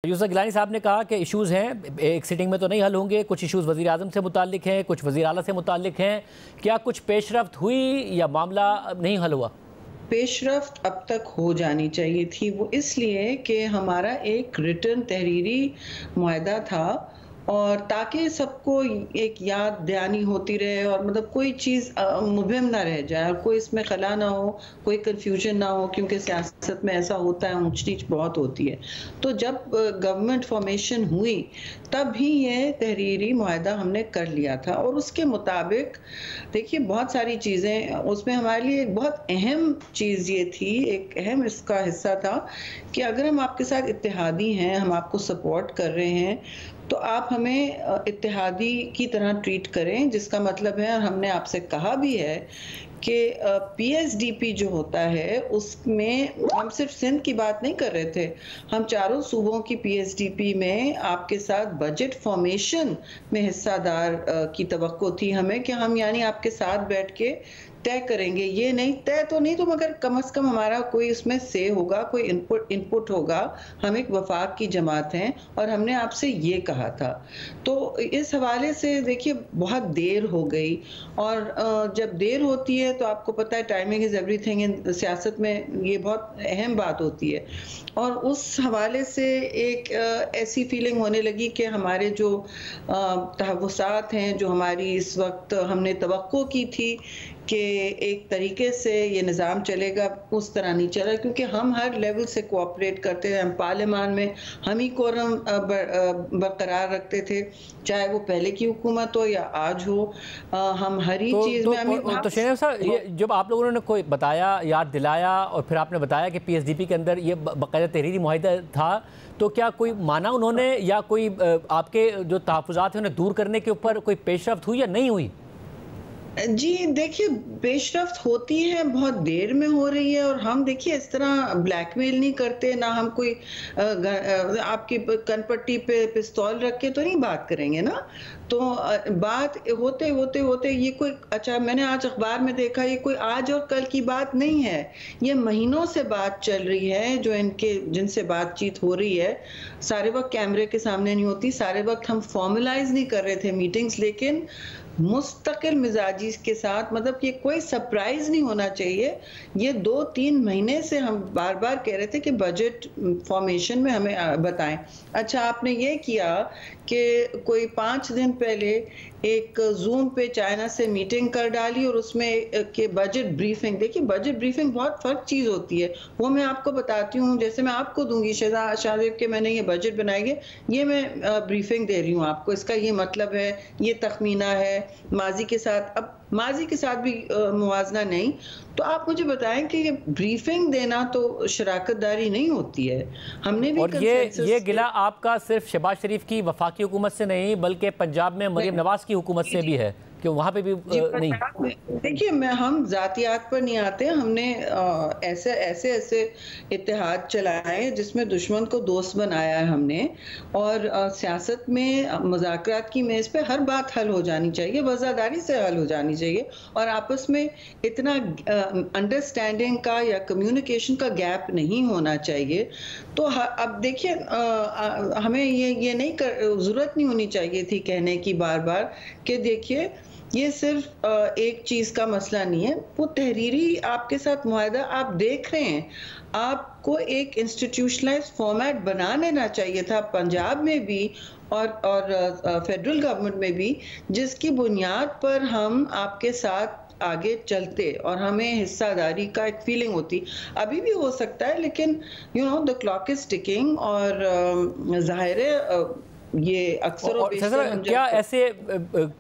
यूसुफ गिलानी साहब ने कहा कि इश्यूज़ हैं, एक सिटिंग में तो नहीं हल होंगे, कुछ इश्यूज़ वज़ीर आज़म से मुताल्लिक हैं, कुछ वज़ीर आला से मुताल्लिक हैं। क्या कुछ पेशरफ्त हुई या मामला नहीं हल हुआ? पेशरफ्त अब तक हो जानी चाहिए थी, वो इसलिए कि हमारा एक रिटन तहरीरी मुआहदा था और ताकि सबको एक याद दहानी होती रहे और मतलब कोई चीज़ मुबहम ना रह जाए, कोई इसमें खला ना हो, कोई कन्फ्यूजन ना हो, क्योंकि सियासत में ऐसा होता है, ऊंच नीच बहुत होती है। तो जब गवर्नमेंट फॉर्मेशन हुई तब ही ये तहरीरी मुआहदा हमने कर लिया था और उसके मुताबिक देखिए बहुत सारी चीज़ें उसमें हमारे लिए एक बहुत अहम चीज़ ये थी, एक अहम इसका हिस्सा था कि अगर हम आपके साथ इत्तेहादी हैं, हम आपको सपोर्ट कर रहे हैं, तो आप हमें इत्तेहादी की तरह ट्रीट करें, जिसका मतलब है, और हमने आपसे कहा भी है कि पीएसडीपी जो होता है उसमें हम सिर्फ सिंध की बात नहीं कर रहे थे, हम चारों सूबों की पीएसडीपी में आपके साथ बजट फॉर्मेशन में हिस्सादार की तवक्को थी हमें कि हम यानी आपके साथ बैठ के तय करेंगे। ये नहीं तय तो नहीं तो मगर कम से कम हमारा कोई उसमें से होगा, कोई इनपुट होगा। हम एक वफाक की जमात हैं और हमने आपसे ये कहा था। तो इस हवाले से देखिए बहुत देर हो गई और जब देर होती है तो आपको पता है टाइमिंग इज़ एवरीथिंग, इन सियासत में ये बहुत अहम बात होती है। और उस हवाले से एक ऐसी फीलिंग होने लगी कि हमारे जो तहव्वुसात हैं, जो हमारी इस वक्त हमने तवक्को की थी कि एक तरीके से ये निज़ाम चलेगा, उस तरह नहीं चला, क्योंकि हम हर लेवल से कोऑपरेट करते हैं। हम पार्लियामान में हम ही कोरम बरकरार रखते थे, चाहे वो पहले की हुकूमत हो या आज हो। हम हर ही चीज़ में तो शेर साहब, ये जब आप लोगों ने कोई बताया, याद दिलाया और फिर आपने बताया कि पीएसडीपी के अंदर ये बाकायदा तहरीरी मुआहदा था, तो क्या कोई माना उन्होंने या कोई आपके जो तहफ़्फ़ुज़ात हैं उन्हें दूर करने के ऊपर कोई पेशरफ्त हुई या नहीं हुई? जी देखिए, पेशरफ्त होती है, बहुत देर में हो रही है और हम देखिए इस तरह ब्लैकमेल नहीं करते, ना हम कोई आपकी कनपट्टी पे पिस्तौल रख के तो नहीं बात करेंगे ना। तो बात होते होते होते ये कोई, अच्छा मैंने आज अखबार में देखा, ये कोई आज और कल की बात नहीं है, ये महीनों से बात चल रही है। जो इनके जिनसे बातचीत हो रही है सारे वक्त कैमरे के सामने नहीं होती, सारे वक्त हम फॉर्मलाइज नहीं कर रहे थे मीटिंग्स, लेकिन मुस्तकिल मिजाजी के साथ, मतलब कि कोई सरप्राइज नहीं होना चाहिए। ये 2-3 महीने से हम बार बार कह रहे थे कि बजट फॉर्मेशन में हमें बताएं। अच्छा आपने ये किया कि कोई 5 दिन पहले एक जूम पे चाइना से मीटिंग कर डाली और उसमें के बजट ब्रीफिंग, देखिए बजट ब्रीफिंग बहुत फ़र्क चीज़ होती है, वो मैं आपको बताती हूँ। जैसे मैं आपको दूंगी शाहजेब के मैंने ये बजट बनाएंगे, ये मैं ब्रीफिंग दे रही हूँ आपको, इसका ये मतलब है, ये तखमीना है, माजी के साथ, अब माजी के साथ भी मुवाजना नहीं। तो आप मुझे बताएं कि ये ब्रीफिंग देना तो शराकतदारी नहीं होती है। हमने भी, और ये गिला आपका सिर्फ शहबाज शरीफ की वफाकी हुकूमत से नहीं बल्कि पंजाब में मरीम नवाज की हुकूमत से भी है कि वहाँ पे भी नहीं। देखिए हम जातियात पर नहीं आते, हमने ऐसे ऐसे ऐसे इत्तेहाद चलाए जिसमें दुश्मन को दोस्त बनाया है हमने। और सियासत में मुज़ाकरात की मेज़ पे हर बात हल हो जानी चाहिए, वज़ादारी से हल हो जानी चाहिए और आपस में इतना अंडरस्टैंडिंग का या कम्युनिकेशन का गैप नहीं होना चाहिए। तो अब देखिए हमें ये नहीं ज़रूरत नहीं होनी चाहिए थी कहने की बार बार कि देखिए ये सिर्फ एक चीज़ का मसला नहीं है, वो तहरीरी आपके साथ मुआहदा आप देख रहे हैं, आपको एक इंस्टीट्यूशनलाइज्ड फॉर्मेट बना लेना चाहिए था पंजाब में भी और फेडरल गवर्नमेंट में भी, जिसकी बुनियाद पर हम आपके साथ आगे चलते और हमें हिस्सादारी का एक फीलिंग होती। अभी भी हो सकता है, लेकिन द क्लॉक इज टिकिंग और जाहिर है ये अक्सर और क्या ऐसे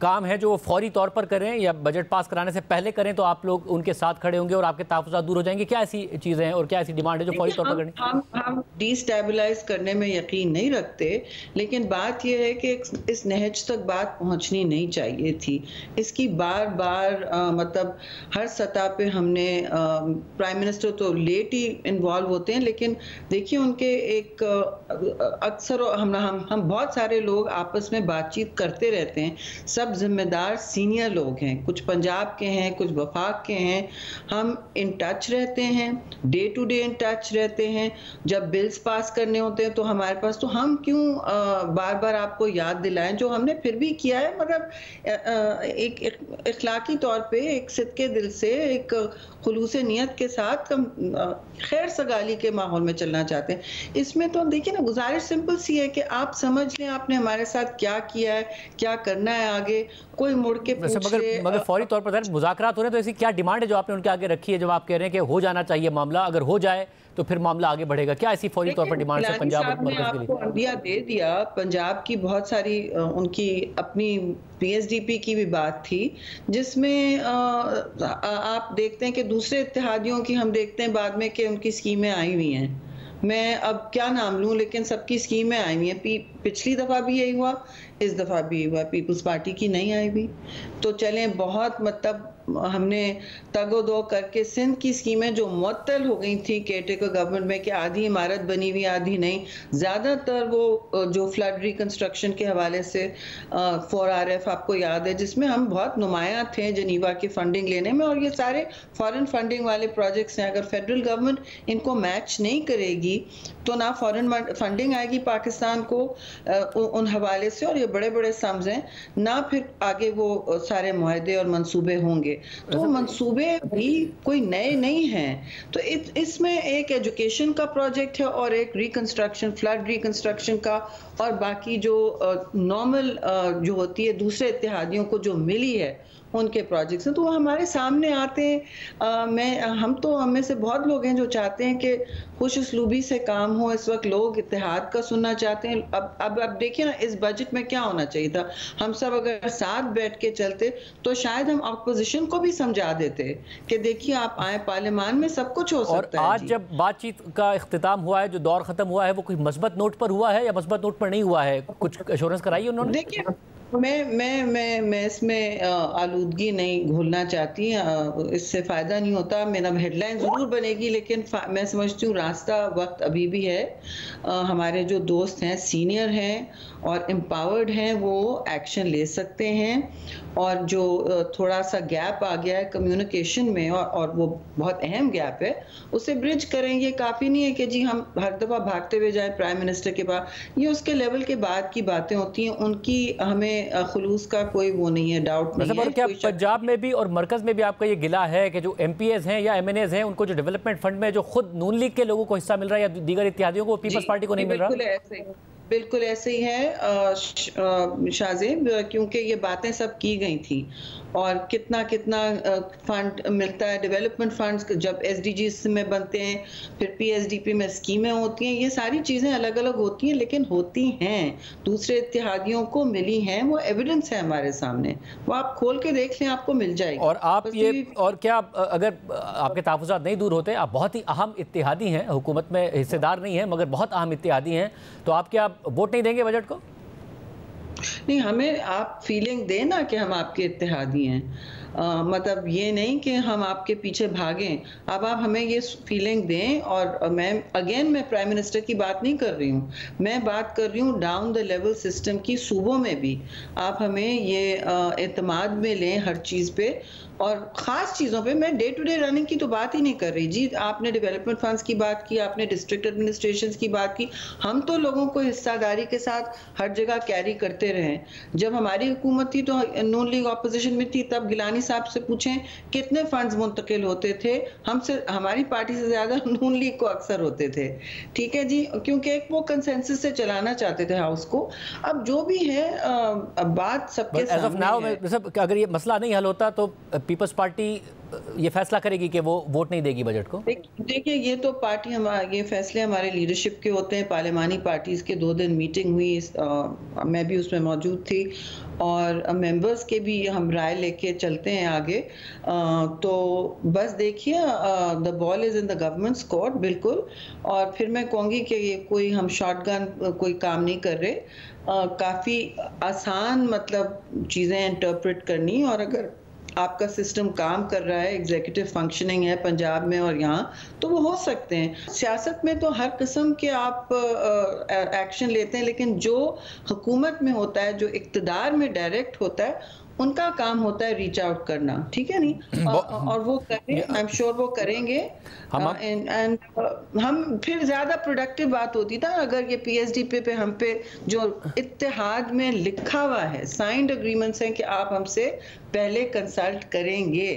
काम है जो फौरी तौर पर करें या बजट पास कराने से पहले करें तो आप लोग उनके साथ खड़े होंगे और आपके तहफ़्फ़ुज़ात दूर हो जाएंगे? क्या ऐसी चीज़ें हैं और क्या ऐसी डिमांड है जो फौरी तौर पर करें? हम डिस्टेबलाइज करने में यकीन नहीं रखते, लेकिन बात यह है कि इस नहज तक बात पहुंचनी नहीं चाहिए थी। इसकी बार बार मतलब हर सतह पे हमने, प्राइम मिनिस्टर तो लेट ही इन्वॉल्व होते हैं, लेकिन देखिए उनके एक अक्सर हम बहुत सारे लोग आपस में बातचीत करते रहते हैं, सब जिम्मेदार सीनियर लोग हैं, कुछ पंजाब के हैं, कुछ वफाक के हैं, हम इन टच रहते हैं, day to day in touch रहते हैं। जब बिल्स पास करने होते हैं तो हमारे पास, तो हम क्यों बार बार आपको याद दिलाएं जो हमने फिर भी किया है, मतलब एक इखलाकी तौर पे एक सिद्के दिल से, एक खुलूस नियत के साथ हम खैर सगाली के माहौल में चलना चाहते हैं। इसमें तो देखिए ना, गुजारिश सिंपल सी है कि आप समझ लें आपने हमारे साथ क्या किया है, क्या करना है आगे, कोई मुड़ के पूछ ले। मगर फौरी तौर पर सर मुज़ाकरात हो रहे हैं, तो ऐसी क्या डिमांड है जो आपने उनके आगे रखी है, जब आप कह रहे हैं कि हो जाना चाहिए मामला, अगर हो जाए तो फिर मामला आगे बढ़ेगा? क्या ऐसी फौरी तौर पर डिमांड है पंजाब और मरकज़ के लिए? आपको अंदिया दे दिया, पंजाब की बहुत सारी उनकी अपनी पीएसडीपी की भी बात थी, जिसमें आप देखते हैं कि दूसरे इत्तेहादियों की हम देखते हैं बाद में कि उनकी स्कीमें आई हुई हैं। मैं अब क्या नाम लूं, लेकिन सबकी स्कीमें आई हुई हैं। पिछली दफा भी यही हुआ, इस दफा भी हुआ, पीपल्स पार्टी की नहीं आई हुई। तो चलें, बहुत मतलब हमने तगो दो करके सिंध की स्कीमें जो मुअत्तल हो गई थी केयरटेकर गवर्नमेंट में, कि आधी इमारत बनी हुई आधी नहीं, ज़्यादातर वो जो फ्लड रिकंस्ट्रक्शन के हवाले से 4RF आपको याद है, जिसमें हम बहुत नुमायां थे जनीवा की फंडिंग लेने में, और ये सारे फॉरेन फंडिंग वाले प्रोजेक्ट्स हैं। अगर फेडरल गवर्नमेंट इनको मैच नहीं करेगी तो ना फॉरेन फंडिंग आएगी पाकिस्तान को उन हवाले से, और ये बड़े बड़े सम्स हैं, ना फिर आगे वो सारे मुआहदे और मंसूबे होंगे। तो मंसूबे भी कोई नए नहीं हैं। तो इसमें एक एजुकेशन का प्रोजेक्ट है और एक रिकंस्ट्रक्शन, फ्लड रिकंस्ट्रक्शन का, और बाकी जो नॉर्मल जो होती है दूसरे इत्तेहादियों को जो मिली है उनके प्रोजेक्ट्स हैं, तो वो हमारे सामने आते हैं। हम में से बहुत लोग हैं जो चाहते हैं कि खुश उसलूबी से काम हो। इस वक्त लोग इत्तेहाद का सुनना चाहते हैं। अब देखिए ना, इस बजट में क्या होना चाहिए था, हम सब अगर साथ बैठ के चलते तो शायद हम अपोजिशन को भी समझा देते कि देखिए आप आए पार्लियामान में, सब कुछ हो सकता है। और आज जब बातचीत का इख्तिताम हुआ है, जो दौर खत्म हुआ है, वो कोई मस्बत नोट पर हुआ है या मस्बत नोट पर नहीं हुआ है? कुछ एश्योरेंस कराई उन्होंने? देखिए, मैं इसमें आलूदगी नहीं घोलना चाहती, इससे फ़ायदा नहीं होता। मेरा हेडलाइन ज़रूर बनेगी, लेकिन मैं समझती हूँ रास्ता वक्त अभी भी है। हमारे जो दोस्त हैं, सीनियर हैं और एम्पावर्ड हैं, वो एक्शन ले सकते हैं, और जो थोड़ा सा गैप आ गया है कम्युनिकेशन में, और वो बहुत अहम गैप है, उसे ब्रिज करेंगे। काफ़ी नहीं है कि जी हम हर दफ़ा भागते हुए जाएं प्राइम मिनिस्टर के पास, ये उसके लेवल के बाद की बातें होती हैं, उनकी हमें खुलूस का कोई वो नहीं है, डाउट नहीं है। क्या पंजाब में भी और मरकज में भी आपका ये गिला है कि जो MPAs हैं या MNAs हैं, उनको जो डेवलपमेंट फंड में जो खुद नून लीग के लोगों को हिस्सा मिल रहा है या दीगर इत्तेहादियों को, पीपल्स पार्टी को नहीं मिल रहा? बिल्कुल ऐसे ही है शाहजेब, क्योंकि ये बातें सब की गई थी, और कितना कितना फंड मिलता है, डेवलपमेंट फंड्स जब SDGs में बनते हैं, फिर PSDP में स्कीमें होती हैं, ये सारी चीज़ें अलग अलग होती हैं, लेकिन होती हैं, दूसरे इत्तेहादियों को मिली हैं, वो एविडेंस है हमारे सामने, वो आप खोल के देख लें, आपको मिल जाएगी। और आप ये, और क्या अगर आपके तहफ़्फ़ुज़ात नहीं दूर होते, आप बहुत ही अहम इत्तेहादी हैं, हुकूमत में हिस्सेदार नहीं हैं मगर बहुत अहम इत्तेहादी हैं, तो आप क्या वोट नहीं देंगे बजट को? नहीं, हमें आप फीलिंग दें ना कि हम आपके इत्तेहादी हैं, मतलब ये नहीं कि हम आपके पीछे भागें। अब आप हमें ये फीलिंग दें। और मैं प्राइम मिनिस्टर की बात नहीं कर रही हूँ, मैं बात कर रही हूँ डाउन द लेवल सिस्टम की, सूबों में भी आप हमें ये एतमाद में लें हर चीज़ पे, और ख़ास चीज़ों पे। मैं डे टू डे रनिंग की तो बात ही नहीं कर रही जी। आपने डेवलपमेंट फंड्स की बात की, आपने डिस्ट्रिक्ट एडमिनिस्ट्रेशंस की बात की, हम तो लोगों को हिस्सादारी के साथ हर जगह कैरी करते रहे। जब हमारी हुकूमत थी तो नून लीग ऑपोजिशन में थी, तब गिलानी साहब से पूछें कितने फंड्स मुंतकिल होते थे, हमसे, हमारी पार्टी से ज़्यादा नून लीग को अक्सर होते थे। ठीक है जी, क्योंकि एक वो कंसेंसस से चलाना चाहते थे हाउस को। अब जो भी है बात सबके सामने है। अगर ये मसला नहीं हल होता तो पीपल्स पार्टी ये फैसला करेगी कि वो वोट नहीं देगी बजट को? देखिए, ये तो पार्टी ये फैसले हमारे लीडरशिप के होते हैं। पार्लियामानी पार्टीज के 2 दिन मीटिंग हुई, मैं भी उसमें मौजूद थी, और मेंबर्स के भी हम राय लेके चलते हैं आगे। तो बस देखिए, the ball is in the governments court, बिल्कुल। और फिर मैं कहूँगी कि ये कोई हम शॉटगन कोई काम नहीं कर रहे, काफ़ी आसान मतलब चीज़ें इंटरप्रेट करनी, और अगर आपका सिस्टम काम कर रहा है, एग्जीक्यूटिव फंक्शनिंग है पंजाब में और यहाँ, तो वो हो सकते हैं। सियासत में तो हर किस्म के आप एक्शन लेते हैं, लेकिन जो हुकूमत में होता है, जो इक़्तिदार में डायरेक्ट होता है, उनका काम होता है रीच आउट करना, ठीक है नहीं? और वो करें, आई एम श्योर वो करेंगे। एंड हम फिर ज्यादा प्रोडक्टिव बात होती था अगर ये पीएसडीपी पे हम पे जो इत्तेहाद में लिखा हुआ है, साइंड एग्रीमेंट्स हैं कि आप हमसे पहले कंसल्ट करेंगे।